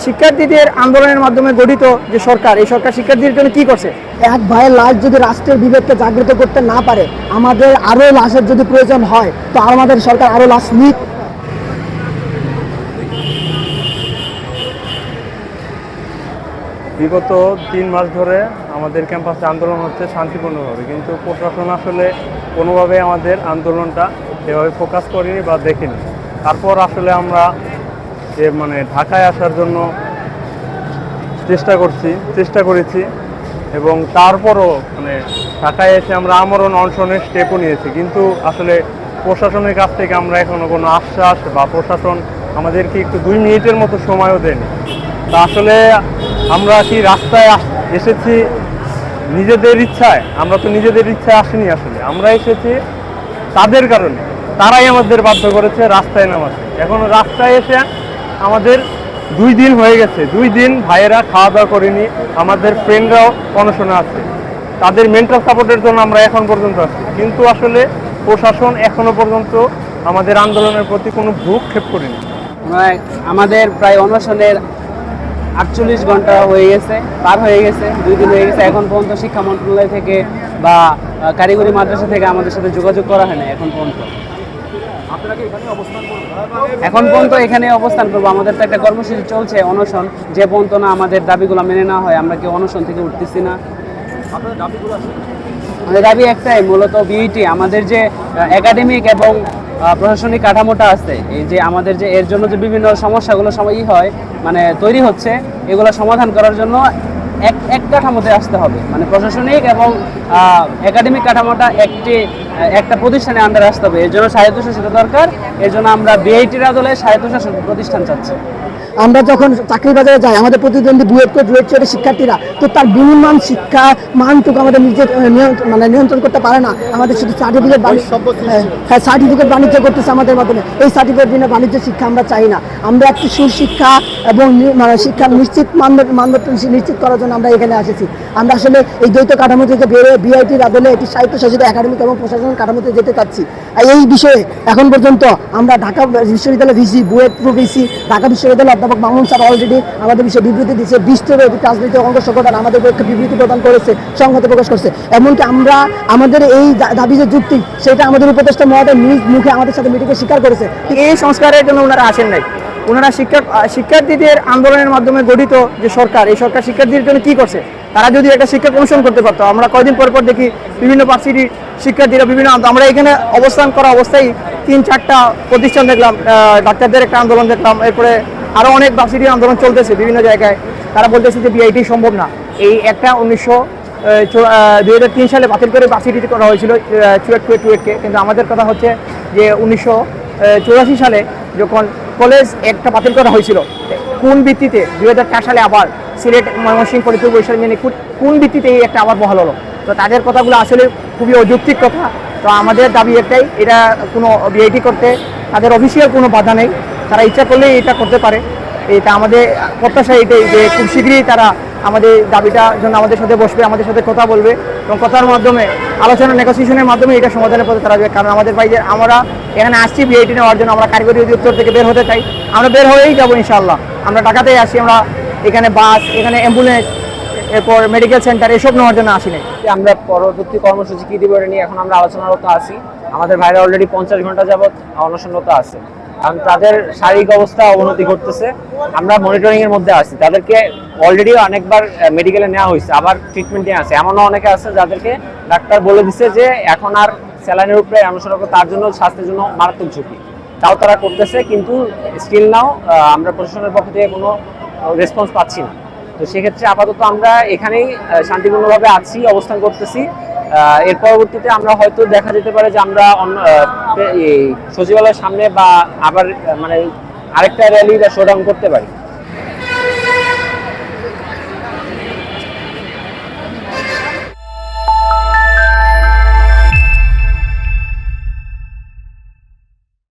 শিক্ষার্থীদের আন্দোলনের মাধ্যমে গঠিত যে সরকার, এই সরকার শিক্ষার্থীদের জন্য কি করছে? এক ভাইয়ের লাশ যদি রাষ্ট্রের বিবেককে জাগ্রত করতে না পারে, আমাদের আরও লাশের যদি প্রয়োজন হয় তো আমাদের সরকার আরও লাশ নিক। বিগত 3 মাস ধরে আমাদের ক্যাম্পাসে আন্দোলন হচ্ছে শান্তিপূর্ণভাবে, কিন্তু প্রশাসন আসলে কোনোভাবে আমাদের আন্দোলনটা এভাবে ফোকাস করেনি বা দেখেনি। তারপর আসলে আমরা ঢাকায় আসার জন্য চেষ্টা করেছি এবং তারপরও ঢাকায় এসে আমরা আমরণ অনশনের স্টেপও নিয়েছি, কিন্তু আসলে প্রশাসনের কাছ থেকে আমরা এখনো কোনো আশ্বাস বা প্রশাসন আমাদেরকে একটু 2 মিনিটের মতো সময়ও দেয়নি। তা আসলে আমরা কি রাস্তায় এসেছি নিজেদের ইচ্ছায়? আমরা তো নিজেদের ইচ্ছায় আসিনি, আসলে আমরা এসেছি তাদের কারণে। তারাই আমাদের বাধ্য করেছে রাস্তায় নামাতে। এখন রাস্তায় এসে আমাদের 2 দিন হয়ে গেছে, 2 দিন ভাইয়েরা খাওয়া দাওয়া করেনি, আমাদের ফ্রেন্ডরাও অনশনে আছে। তাদের মেন্টাল সাপোর্টের জন্য আমরা এখন পর্যন্ত আছি, কিন্তু আসলে প্রশাসন এখনো পর্যন্ত আমাদের আন্দোলনের প্রতি কোনো ভ্রুক্ষেপ করেনি। আমাদের প্রায় অনশনের 48 ঘন্টা পার হয়ে গেছে, 2 দিন হয়ে গেছে। এখন পর্যন্ত শিক্ষা মন্ত্রণালয় থেকে বা কারিগরি মাদ্রাসা থেকে আমাদের সাথে যোগাযোগ করা হয় না এখন পর্যন্ত। এখন পর্যন্ত এখানে অবস্থান করবো। আমাদের তো একটা কর্মসূচি চলছে অনশন, যে পর্যন্ত না আমাদের দাবিগুলো মেনে না হয় আমরা কি অনশন থেকে উঠতেছি না। আমাদের দাবি একটাই, মূলত বিইটি আমাদের যে একাডেমিক এবং প্রশাসনিক কাঠামোটা আছে, এই যে আমাদের যে এর জন্য যে বিভিন্ন সমস্যাগুলো হয় তৈরি হচ্ছে, এগুলো সমাধান করার জন্য এক কাঠামোতে আসতে হবে। প্রশাসনিক এবং একাডেমিক কাঠামোটা একটা প্রতিষ্ঠানে আন্ডারে আসতে হবে। এর জন্য স্বায়ত্তশাসিত দরকার। এর জন্য আমরা বিআইটির আদলে স্বায়ত্তশাসিত প্রতিষ্ঠান চাচ্ছি। আমরা যখন চাকরি বাজারে যাই, আমাদের প্রতিদ্বন্দ্বী বুয়েট শিক্ষার্থীরা তো তার বিনির্মাণ শিক্ষা মানটুকু আমাদের নিজের নিয়ন্ত্রণ করতে পারে না। আমাদের শুধু সার্টিফিকেট বাণিজ্য করতেছে আমাদের মাধ্যমে। এই সার্টিফিকেট বিনা বাণিজ্য শিক্ষা আমরা চাই না। আমরা একটি সুশিক্ষা এবং শিক্ষার মানদণ্ড নিশ্চিত করার জন্য আমরা এখানে এসেছি। আমরা আসলে এই দ্বৈত কাঠামো থেকে বেরোয় বিআইটির আদলে একটি স্বায়ত্তশাসিত একাডেমিক এবং প্রশাসনিক কাঠামোতে যেতে চাচ্ছি। এই বিষয়ে এখন পর্যন্ত আমরা ঢাকা বিশ্ববিদ্যালয় ভিসি, বুয়েট ভিসি, ঢাকা বিশ্ববিদ্যালয় অধ্যাপক মামুন স্যার অলরেডি আমাদের বিষয়ে বিবৃতি দিচ্ছে। 20টিরও অধিক রাজনৈতিক অঙ্গ সংগঠন আমাদের পক্ষে বিবৃতি প্রদান করেছে, সংহতি প্রকাশ করছে। এমনকি আমরা আমাদের এই দাবি যে যুক্তি, সেটা আমাদের উপদেষ্টা মহোদয় নিজ মুখে আমাদের সাথে মিটিংয়ে স্বীকার করেছে। এই সংস্কারের জন্য ওনারা আসেন নাই। ওনারা শিক্ষার্থীদের আন্দোলনের মাধ্যমে গঠিত যে সরকার, এই সরকার শিক্ষার্থীদের জন্য কি করছে? তারা যদি একটা শিক্ষা কমিশন করতে পারতো। আমরা কয়েকদিন পর দেখি বিভিন্ন ভার্সিটির শিক্ষার্থীরা আমরা এখানে অবস্থান করা অবস্থায় 3-4টা প্রতিষ্ঠান দেখলাম, ডাক্তারদের একটা আন্দোলন দেখলাম, এরপরে আরও অনেক ভার্সিটির আন্দোলন চলতেছে বিভিন্ন জায়গায়। তারা বলতেছে যে বিআইটি সম্ভব না। এই একটা 2003 সালে বাতিল করে ভার্সিটিতে করা হয়েছিল চুয়েটকে, কিন্তু আমাদের কথা হচ্ছে যে 1984 সালে যখন কলেজ একটা বাতিল করা হয়েছিল, কোন ভিত্তিতে 2004 সালে আবার সিলেট, ময়মনসিংহ, ফরিদপুর, বরিশাল নিয়ে কোন ভিত্তিতে এই একটা আবার বহাল হলো? তো তাদের কথাগুলো আসলে খুবই অযৌক্তিক কথা। তো আমাদের দাবি একটাই, এটা কোনো বিআইটি করতে তাদের অফিসিয়াল কোনো বাধা নেই, তারা ইচ্ছা করলেই এটা করতে পারে। এটা আমাদের প্রত্যাশা এটাই যে খুব শীঘ্রই তারা আমাদের দাবিটার জন্য আমাদের সাথে বসবে, আমাদের সাথে কথা বলবে এবং কথার মাধ্যমে আলোচনা নেগোসিয়েশনের মাধ্যমে এটা সমাধানের পথে তারা যাবে। কারণ আমাদের ভাই যে আমরা এখানে আসছি বিআইটি নেওয়ার জন্য, আমরা কারিগরি অধিদপ্তর থেকে বের হতে চাই, আমরা বের হয়েই যাবো ইনশাআল্লাহ। আমরা ঢাকাতেই আসি, আমরা এখানে বাস, এখানে অ্যাম্বুলেন্স, এরপর মেডিকেল সেন্টার এসব নেওয়ার জন্য আসি নাই। আমরা পরবর্তী কর্মসূচি কী দিব নিয়ে এখন আমরা আলোচনারত আছি। আমাদের ভাইরা অলরেডি 50 ঘন্টা যাবৎ অনশনরত আছে, কারণ তাদের শারীরিক অবস্থা অবনতি ঘটতেছে। আমরা মনিটরিং এর মধ্যে আছি। তাদেরকে অলরেডি অনেকবার মেডিকেলে নেওয়া হয়েছে, আবার ট্রিটমেন্টে আছে। এমনও অনেকে আছে যাদেরকে ডাক্তার বলে দিচ্ছে যে এখন আর স্যালাইনের উপরে অনশন তার জন্য স্বাস্থ্যের জন্য মারাত্মক ঝুঁকি। তাও তারা করতেছে, কিন্তু স্টিল নাও আমরা প্রশাসনের পক্ষ থেকে কোনো রেসপন্স পাচ্ছি না। তো সেক্ষেত্রে আপাতত আমরা এখানেই শান্তিপূর্ণভাবে আছি, অবস্থান করতেছি। এর পরবর্তীতে আমরা হয়তো দেখা যেতে পারে যে আমরা সচিবালয়ের সামনে বা আবার আরেকটা র্যালি বা শোডাউন করতে পারি।